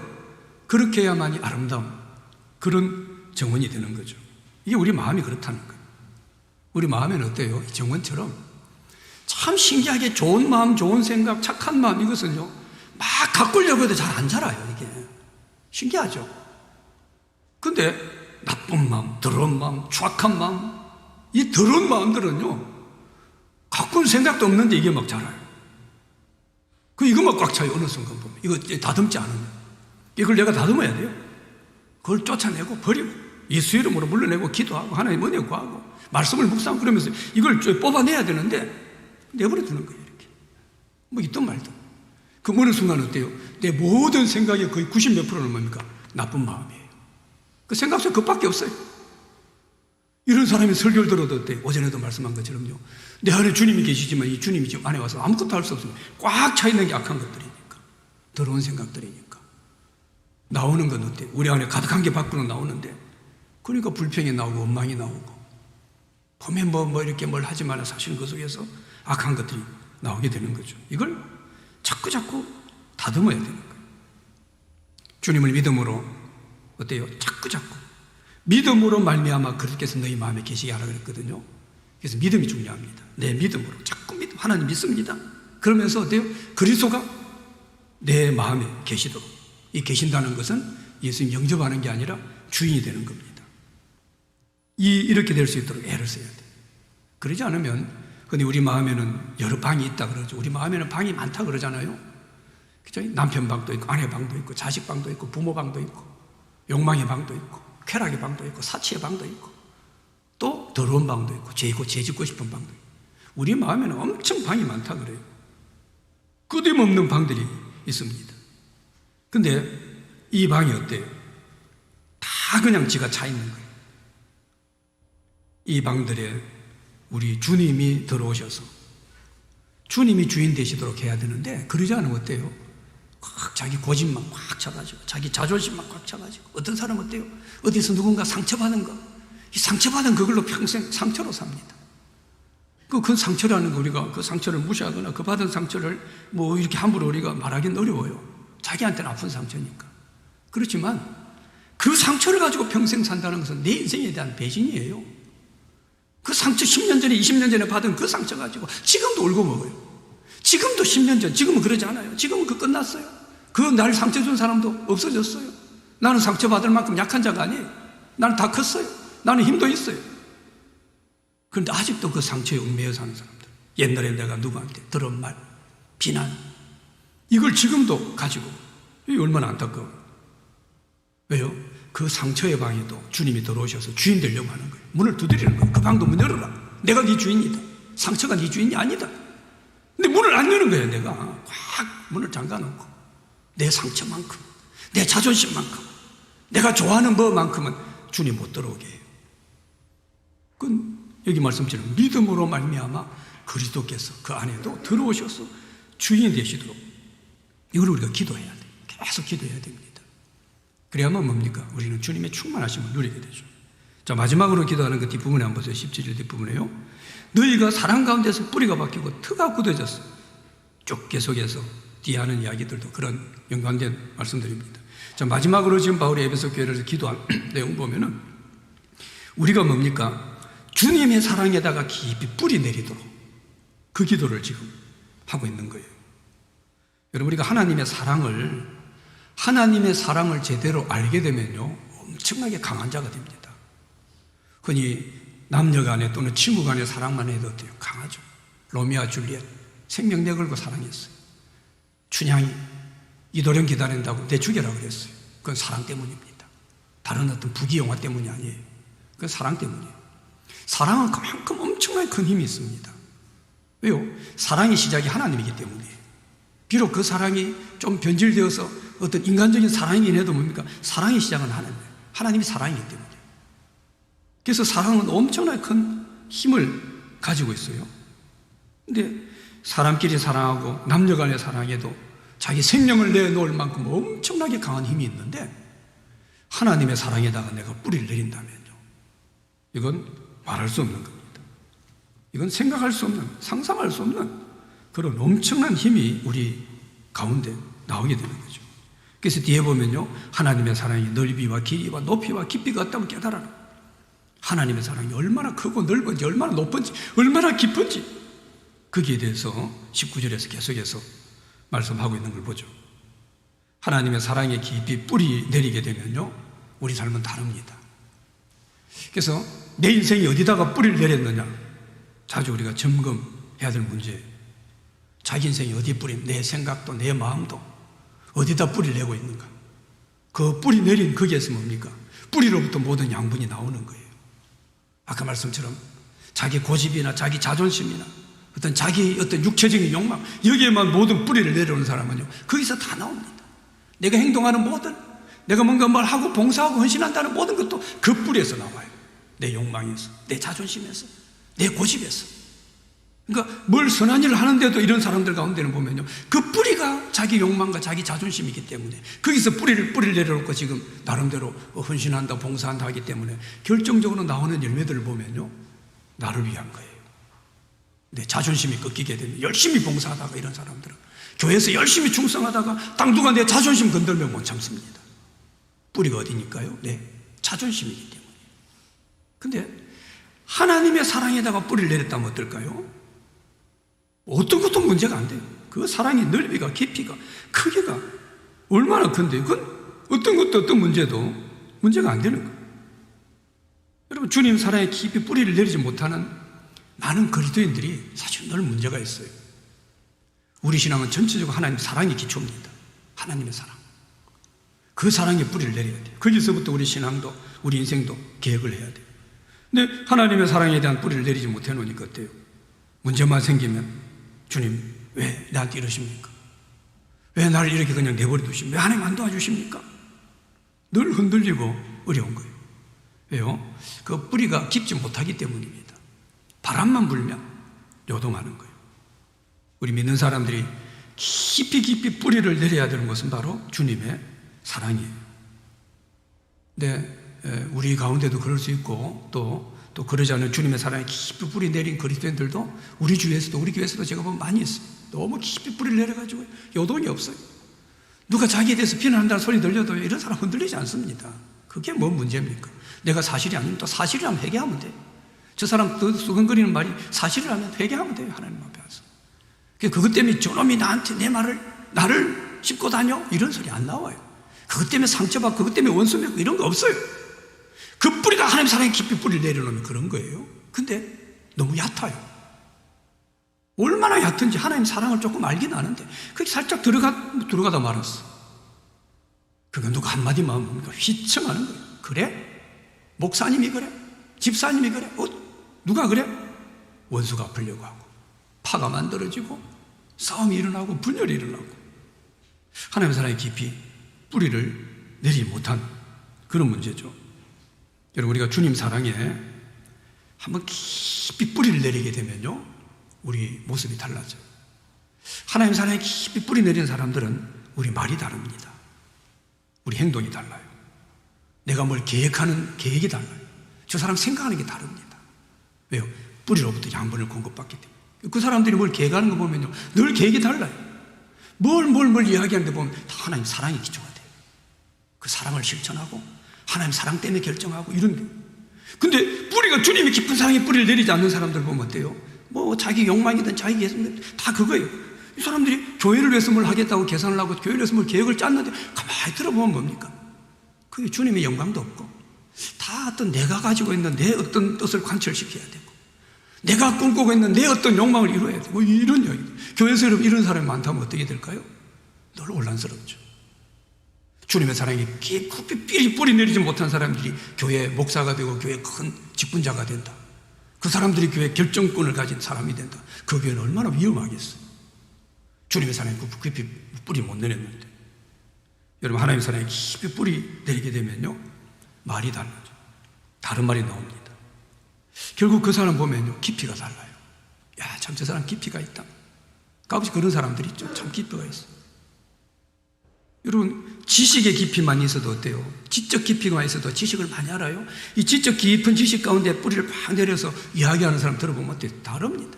그렇게 해야만이 아름다운 그런 정원이 되는 거죠. 이게 우리 마음이 그렇다는 거예요. 우리 마음에는 어때요? 이 정원처럼 참 신기하게 좋은 마음, 좋은 생각, 착한 마음, 이것은요 막 가꾸려고 해도 잘 안 자라요. 이게 신기하죠. 근데 나쁜 마음, 더러운 마음, 추악한 마음, 이 더러운 마음들은요 가꿀 생각도 없는데 이게 막 자라요. 이것만 꽉 차요. 어느 순간 보면 이거 다듬지 않으면 이걸 내가 다듬어야 돼요. 그걸 쫓아내고 버리고 예수 이름으로 물러내고 기도하고 하나님 은혜 구하고 말씀을 묵상하고 그러면서 이걸 뽑아내야 되는데 내버려 두는 거예요. 이렇게 뭐 있든 말든. 그 어느 순간 어때요? 내 모든 생각의 거의 90몇 프로는 뭡니까? 나쁜 마음이에요. 그 생각 속에 그것밖에 없어요. 이런 사람이 설교를 들어도 어때요? 오전에도 말씀한 것처럼요 내 안에 주님이 계시지만 이 주님이 지금 안에 와서 아무것도 할 수 없습니다. 꽉 차 있는 게 악한 것들이니까, 더러운 생각들이니까. 나오는 건 어때요? 우리 안에 가득한 게 밖으로 나오는데 그러니까 불평이 나오고 원망이 나오고 보면 뭐 이렇게 뭘 하지만 사실은 그 속에서 악한 것들이 나오게 되는 거죠. 이걸 자꾸 다듬어야 되는 거예요. 주님을 믿음으로 어때요? 자꾸 믿음으로 말미암아 그리스도께서 너희 마음에 계시게 하라 그랬거든요. 그래서 믿음이 중요합니다. 내 믿음으로 자꾸 하나님 믿습니다. 그러면서 어때요? 그리스도가 내 마음에 계시도록. 이 계신다는 것은 예수님 영접하는 게 아니라 주인이 되는 겁니다. 이렇게 될 수 있도록 애를 써야 돼요. 그러지 않으면, 근데 우리 마음에는 여러 방이 있다 그러죠. 우리 마음에는 방이 많다 그러잖아요. 그죠? 남편 방도 있고, 아내 방도 있고, 자식 방도 있고, 부모 방도 있고, 욕망의 방도 있고, 쾌락의 방도 있고, 사치의 방도 있고, 또 더러운 방도 있고, 죄 짓고 싶은 방도 있고. 우리 마음에는 엄청 방이 많다 그래요. 끊임없는 방들이 있습니다. 근데 이 방이 어때요? 다 그냥 지가 차 있는 거예요. 이 방들에 우리 주님이 들어오셔서 주님이 주인 되시도록 해야 되는데, 그러지 않으면 어때요? 자기 고집만 꽉 차가지고, 자기 자존심만 꽉 차가지고, 어떤 사람은 어때요? 어디서 누군가 상처받은 거, 이 상처받은 그걸로 평생 상처로 삽니다. 그 상처라는 거, 우리가 그 상처를 무시하거나 그 받은 상처를 뭐 이렇게 함부로 우리가 말하기는 어려워요. 자기한테는 아픈 상처니까. 그렇지만 그 상처를 가지고 평생 산다는 것은 내 인생에 대한 배신이에요. 그 상처 10년 전에 20년 전에 받은 그 상처 가지고 지금도 울고 먹어요. 지금도 10년 전, 지금은 그러지 않아요. 지금은 끝났어요. 그 날 상처 준 사람도 없어졌어요. 나는 상처받을 만큼 약한 자가 아니에요. 나는 다 컸어요. 나는 힘도 있어요. 그런데 아직도 그 상처에 얽매여 사는 사람들, 옛날에 내가 누구한테 들은 말, 비난, 이걸 지금도 가지고, 이게 얼마나 안타까워요. 왜요? 그 상처의 방에도 주님이 들어오셔서 주인 되려고 하는 거예요. 문을 두드리는 거예요. 그 방도 문 열어라. 내가 네 주인이다. 상처가 네 주인이 아니다. 근데 문을 안 여는 거예요. 내가 확 문을 잠가놓고 내 상처만큼, 내 자존심만큼, 내가 좋아하는 뭐만큼은 주님 못 들어오게 해요. 그건 여기 말씀처럼 믿음으로 말미암아 그리스도께서 그 안에도 들어오셔서 주인이 되시도록, 이걸 우리가 기도해야 돼요. 계속 기도해야 됩니다. 그래야만 뭡니까? 우리는 주님의 충만하심을 누리게 되죠. 자, 마지막으로 기도하는 그 뒷부분에 한번 보세요. 17절 뒷부분에요. 너희가 사랑 가운데서 뿌리가 박히고 트가 굳어졌어. 쭉 계속해서 뒤에 하는 이야기들도 그런 연관된 말씀들입니다. 자, 마지막으로 지금 바울이 에베소 교회에서 기도한 내용 보면은 우리가 뭡니까? 주님의 사랑에다가 깊이 뿌리 내리도록 그 기도를 지금 하고 있는 거예요. 여러분, 우리가 하나님의 사랑을 제대로 알게 되면요, 엄청나게 강한 자가 됩니다. 흔히 남녀 간에 또는 친구 간의 사랑만 해도 어때요? 강하죠. 로미오와 줄리엣 생명 내걸고 사랑했어요. 춘향이 이도령 기다린다고 내 죽여라 그랬어요. 그건 사랑 때문입니다. 다른 어떤 부귀영화 때문이 아니에요. 그건 사랑 때문이에요. 사랑은 그만큼 엄청나게 큰 힘이 있습니다. 왜요? 사랑의 시작이 하나님이기 때문이에요. 비록 그 사랑이 좀 변질되어서 어떤 인간적인 사랑이긴 해도 뭡니까? 사랑의 시작은 하나님이에요. 하나님이 사랑이기 때문이에요. 그래서 사랑은 엄청나게 큰 힘을 가지고 있어요. 근데 사람끼리 사랑하고 남녀 간의 사랑에도 자기 생명을 내놓을 만큼 엄청나게 강한 힘이 있는데, 하나님의 사랑에다가 내가 뿌리를 내린다면요, 이건 말할 수 없는 겁니다. 이건 생각할 수 없는, 상상할 수 없는 그런 엄청난 힘이 우리 가운데 나오게 되는 거죠. 그래서 뒤에 보면요, 하나님의 사랑이 넓이와 길이와 높이와 깊이가 없다고 깨달아라. 하나님의 사랑이 얼마나 크고 넓은지, 얼마나 높은지, 얼마나 깊은지, 거기에 대해서 19절에서 계속해서 말씀하고 있는 걸 보죠. 하나님의 사랑에 깊이 뿌리 내리게 되면요, 우리 삶은 다릅니다. 그래서 내 인생이 어디다가 뿌리를 내렸느냐, 자주 우리가 점검해야 될 문제예요. 자기 인생이 어디에 뿌린, 내 생각도 내 마음도 어디다 뿌리를 내고 있는가. 그 뿌리 내린 거기에서 뭡니까? 뿌리로부터 모든 양분이 나오는 거예요. 아까 말씀처럼 자기 고집이나 자기 자존심이나 어떤 자기 어떤 육체적인 욕망, 여기에만 모든 뿌리를 내려오는 사람은요, 거기서 다 나옵니다. 내가 행동하는 모든, 내가 뭔가 뭘 하고 봉사하고 헌신한다는 모든 것도 그 뿌리에서 나와요. 내 욕망에서, 내 자존심에서, 내 고집에서. 그러니까 뭘 선한 일을 하는데도 이런 사람들 가운데는 보면요, 그 뿌리가 자기 욕망과 자기 자존심이기 때문에 거기서 뿌리를 내려놓고 지금 나름대로 헌신한다, 봉사한다 하기 때문에 결정적으로 나오는 열매들을 보면요, 나를 위한 거예요. 내 자존심이 꺾이게 되면 열심히 봉사하다가 이런 사람들은 교회에서 열심히 충성하다가 딱 누가 내 자존심 건들면 못 참습니다. 뿌리가 어디니까요? 내 자존심이기 때문에. 근데 하나님의 사랑에다가 뿌리를 내렸다면 어떨까요? 어떤 것도 문제가 안 돼요. 그 사랑의 넓이가, 깊이가, 크기가 얼마나 큰데요? 그건 어떤 것도 어떤 문제도 문제가 안 되는 거예요. 여러분, 주님 사랑에 깊이 뿌리를 내리지 못하는 많은 그리스도인들이 사실 늘 문제가 있어요. 우리 신앙은 전체적으로 하나님의 사랑이 기초입니다. 하나님의 사랑. 그 사랑에 뿌리를 내려야 돼요. 거기서부터 우리 신앙도, 우리 인생도 계획을 해야 돼요. 근데 하나님의 사랑에 대한 뿌리를 내리지 못해 놓으니까 어때요? 문제만 생기면 주님 왜 나한테 이러십니까? 왜 나를 이렇게 그냥 내버려 두십니까? 왜 하나님 안 도와주십니까? 늘 흔들리고 어려운 거예요. 왜요? 그 뿌리가 깊지 못하기 때문입니다. 바람만 불면 요동하는 거예요. 우리 믿는 사람들이 깊이 뿌리를 내려야 되는 것은 바로 주님의 사랑이에요. 근데 우리 가운데도 그럴 수 있고 또 그러지 않은 주님의 사랑에 깊이 뿌리 내린 그리스도인들도 우리 주위에서도, 우리 교회에서도 제가 보면 많이 있어요. 너무 깊이 뿌리를 내려가지고 요동이 없어요. 누가 자기에 대해서 비난한다는 소리 들려도 이런 사람 흔들리지 않습니다. 그게 뭔 문제입니까? 내가 사실이 아니면 또 사실이라면 회개하면 돼요. 저 사람 수근거리는 말이 사실이라면 회개하면 돼요. 하나님 앞에 와서. 그것 때문에 저놈이 나한테 나를 씹고 다녀? 이런 소리 안 나와요. 그것 때문에 상처받고 그것 때문에 원수 맺고 이런 거 없어요. 그 뿌리가 하나님 사랑에 깊이 뿌리를 내려놓으면 그런 거예요. 근데 너무 얕아요. 얼마나 얕은지 하나님 사랑을 조금 알긴 아는데 그게 살짝 들어가다 말았어. 그건 누가 한마디만 하면 휘청하는 거예요. 그래? 목사님이 그래? 집사님이 그래? 누가 그래? 원수가 아프려고 하고 파가 만들어지고 싸움이 일어나고 분열이 일어나고 하나님의 사랑에 깊이 뿌리를 내리지 못한 그런 문제죠. 여러분, 우리가 주님 사랑에 한번 깊이 뿌리를 내리게 되면요, 우리 모습이 달라져요. 하나님 사랑에 깊이 뿌리 내리는 사람들은 우리 말이 다릅니다. 우리 행동이 달라요. 내가 뭘 계획하는 계획이 달라요. 저 사람 생각하는 게 다릅니다. 왜요? 뿌리로부터 양분을 공급받기 때문에. 그 사람들이 뭘 계획하는 거 보면요, 늘 계획이 달라요. 뭘 이야기하는데 보면 다 하나님 사랑이 기초가 돼요. 그 사랑을 실천하고 하나님 사랑 때문에 결정하고 이런 게. 근데 뿌리가 주님의 깊은 사랑의 뿌리를 내리지 않는 사람들 보면 어때요? 뭐 자기 욕망이든 자기 예술이든 다 그거예요. 이 사람들이 교회를 위해서 뭘 하겠다고 계산을 하고 교회를 위해서 뭘 계획을 짰는데 가만히 들어보면 뭡니까? 그게 주님의 영광도 없고 다 어떤 내가 가지고 있는 내 어떤 뜻을 관철시켜야 되고 내가 꿈꾸고 있는 내 어떤 욕망을 이루어야 되고 이런 이야기. 교회에서 여러분 이런 사람이 많다면 어떻게 될까요? 늘 혼란스럽죠. 주님의 사랑이 깊이 뿌리 내리지 못한 사람들이 교회 목사가 되고 교회 큰 직분자가 된다. 그 사람들이 교회 결정권을 가진 사람이 된다. 그 교회는 얼마나 위험하겠어요. 주님의 사랑이 깊이 뿌리 못 내렸는데. 여러분 하나님의 사랑이 깊이 뿌리 내리게 되면요 말이 달라져. 다른 말이 나옵니다. 결국 그 사람 보면요 깊이가 달라요. 야, 참 저 사람 깊이가 있다. 가끔씩 그런 사람들이 있죠. 참 깊이가 있어. 여러분 지식의 깊이만 있어도 어때요? 지적 깊이만 있어도 지식을 많이 알아요. 이 지적 깊은 지식 가운데 뿌리를 팍 내려서 이야기하는 사람 들어보면 어때요? 다릅니다.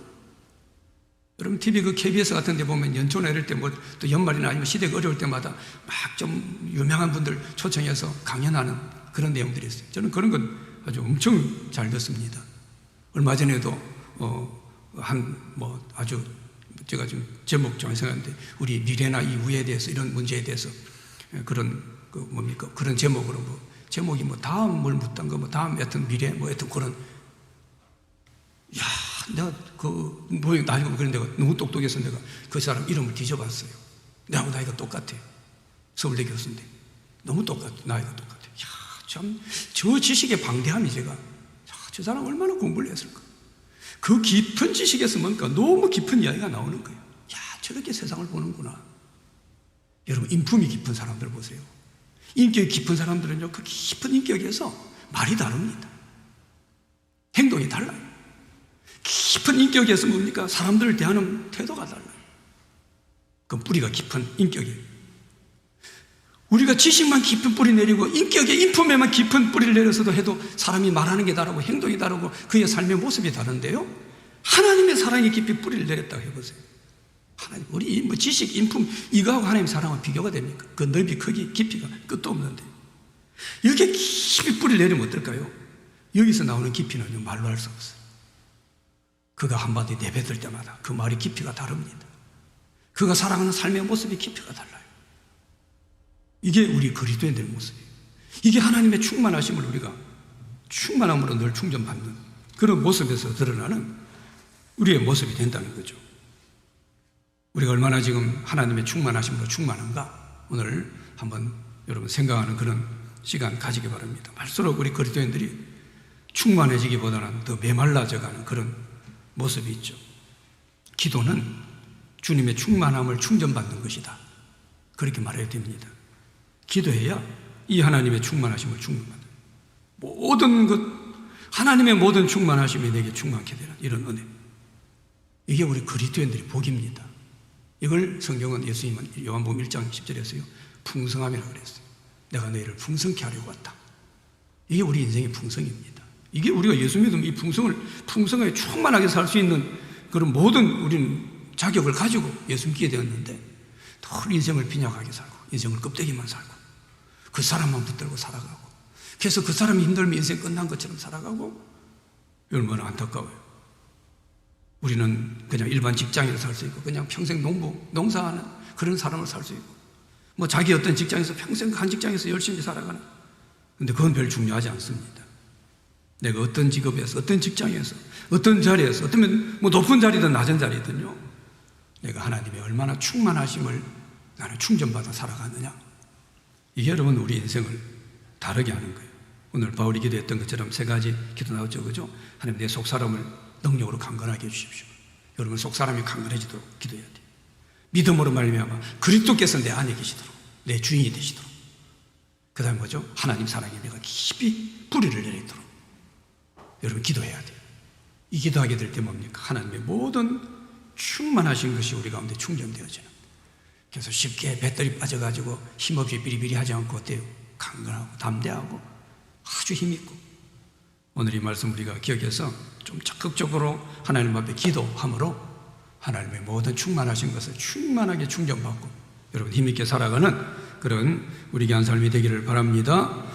여러분 TV 그 KBS 같은 데 보면 연초나 이럴 때 뭐 또 연말이나 아니면 시대가 어려울 때마다 막 좀 유명한 분들 초청해서 강연하는 그런 내용들이 있어요. 저는 그런 건 아주 엄청 잘 듣습니다. 얼마 전에도 아주 제가 지금 제목 좀 생각하는데 우리 미래나 이후에 대해서 이런 문제에 대해서 그런 그런 제목으로 제목이 다음 뭘 묻던 거 다음 여튼 미래 여튼 그런 내가 나이가 그런데 너무 똑똑해서 내가 그 사람 이름을 뒤져봤어요. 내하고 나이가 똑같아요. 서울대 교수인데 너무 나이가 똑같아요. 참 저 지식의 방대함이 저 사람 얼마나 공부를 했을까. 그 깊은 지식에서 뭔가 너무 깊은 이야기가 나오는 거예요. 저렇게 세상을 보는구나. 여러분 인품이 깊은 사람들 보세요. 인격이 깊은 사람들은요 그 깊은 인격에서 말이 다릅니다. 행동이 달라요. 깊은 인격에서 뭡니까? 사람들을 대하는 태도가 달라요. 그건 뿌리가 깊은 인격이에요. 우리가 지식만 깊은 뿌리 내리고 인품에만 깊은 뿌리를 내려서도 해도 사람이 말하는 게 다르고 행동이 다르고 그의 삶의 모습이 다른데요. 하나님의 사랑이 깊이 뿌리를 내렸다고 해보세요. 하나님, 우리 지식, 인품 이거하고 하나님의 사랑은 비교가 됩니까? 그 넓이, 크기, 깊이가 끝도 없는데 여기에 깊이 뿌리를 내리면 어떨까요? 여기서 나오는 깊이는 말로 할 수 없어요. 그가 한마디 내뱉을 때마다 그 말이 깊이가 다릅니다. 그가 살아가는 삶의 모습이 깊이가 달라요. 이게 우리 그리스도인들의 모습이에요. 이게 하나님의 충만하심을 우리가 충만함으로 늘 충전받는 그런 모습에서 드러나는 우리의 모습이 된다는 거죠. 우리가 얼마나 지금 하나님의 충만하심으로 충만한가 오늘 한번 여러분 생각하는 그런 시간 가지기 바랍니다. 갈수록 우리 그리스도인들이 충만해지기보다는 더 메말라져가는 그런 모습이 있죠. 기도는 주님의 충만함을 충전받는 것이다. 그렇게 말해야 됩니다. 기도해야 이 하나님의 충만하심을 충전받는 모든 것 하나님의 모든 충만하심이 내게 충만케 되는 이런 은혜. 이게 우리 그리스도인들의 복입니다. 이걸 성경은 예수님은 요한복음 1장 10절에서요 풍성함이라고 그랬어요. 내가 너희를 풍성케 하려고 왔다. 이게 우리 인생의 풍성입니다. 이게 우리가 예수 믿으면 이 풍성하게 충만하게 살 수 있는 그런 모든 우리는 자격을 가지고 예수 믿게 되었는데 늘 인생을 빈약하게 살고 인생을 껍데기만 살고 그 사람만 붙들고 살아가고 그래서 그 사람이 힘들면 인생 끝난 것처럼 살아가고 얼마나 안타까워요. 우리는 그냥 일반 직장에서 살 수 있고 그냥 평생 농사하는 그런 사람을 살 수 있고 자기 어떤 직장에서 평생 한 직장에서 열심히 살아가는 근데 그건 별 중요하지 않습니다. 내가 어떤 직업에서 어떤 직장에서 어떤 자리에서 어쩌면 높은 자리든 낮은 자리든요 내가 하나님의 얼마나 충만하심을 나는 충전받아 살아가느냐 이게 여러분 우리 인생을 다르게 하는 거예요. 오늘 바울이 기도했던 것처럼 세 가지 기도 나왔죠. 그죠? 하나님 내 속사람을 능력으로 강건하게 해주십시오. 여러분 속사람이 강건해지도록 기도해야 돼요. 믿음으로 말미암아 그리스도께서 내 안에 계시도록 내 주인이 되시도록 그 다음에 뭐죠? 하나님 사랑에 내가 깊이 뿌리를 내리도록 여러분 기도해야 돼요. 이 기도하게 될 때 뭡니까? 하나님의 모든 충만하신 것이 우리 가운데 충전되어지는 그래서 쉽게 배터리 빠져가지고 힘없이 비리비리 하지 않고 어때요? 강건하고 담대하고 아주 힘있고 오늘 이 말씀 우리가 기억해서 좀 적극적으로 하나님 앞에 기도함으로 하나님의 모든 충만하신 것을 충만하게 충전받고 여러분 힘있게 살아가는 그런 우리 귀한 삶이 되기를 바랍니다.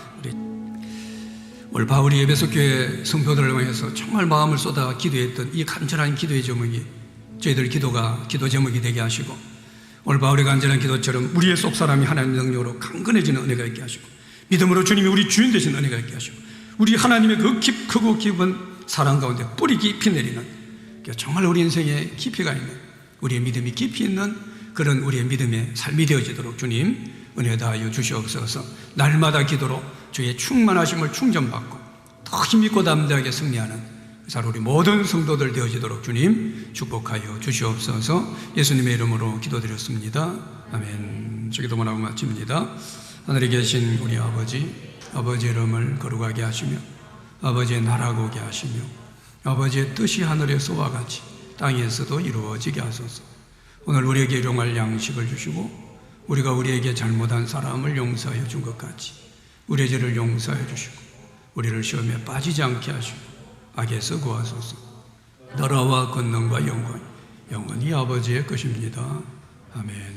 오늘 바울이 에베소 교회 성도들을 향해서 정말 마음을 쏟아 기도했던 이 간절한 기도의 제목이 저희들 기도 제목이 되게 하시고, 오늘 바울의 간절한 기도처럼 우리의 속사람이 하나님의 능력으로 강건해지는 은혜가 있게 하시고, 믿음으로 주님이 우리 주인 되신 은혜가 있게 하시고, 우리 하나님의 그 크고 깊은 사랑 가운데 뿌리 깊이 내리는, 정말 우리 인생에 깊이가 있는, 우리의 믿음이 깊이 있는 그런 우리의 믿음의 삶이 되어지도록 주님 은혜 다하여 주시옵소서. 날마다 기도로 주의 충만하심을 충전받고 더 힘있고 담대하게 승리하는 그래서 우리 모든 성도들 되어지도록 주님 축복하여 주시옵소서. 예수님의 이름으로 기도드렸습니다. 아멘. 기도만 하고 마칩니다. 하늘에 계신 우리 아버지, 아버지의 이름을 거룩하게 하시며 아버지의 나라가 오게 하시며 아버지의 뜻이 하늘에서와 같이 땅에서도 이루어지게 하소서. 오늘 우리에게 일용할 양식을 주시고 우리가 우리에게 잘못한 사람을 용서해 준 것 같이 우리의 죄를 용서해 주시고 우리를 시험에 빠지지 않게 하시고 악에서 구하소서. 나라와 권능과 영광이 영원히 아버지의 것입니다. 아멘.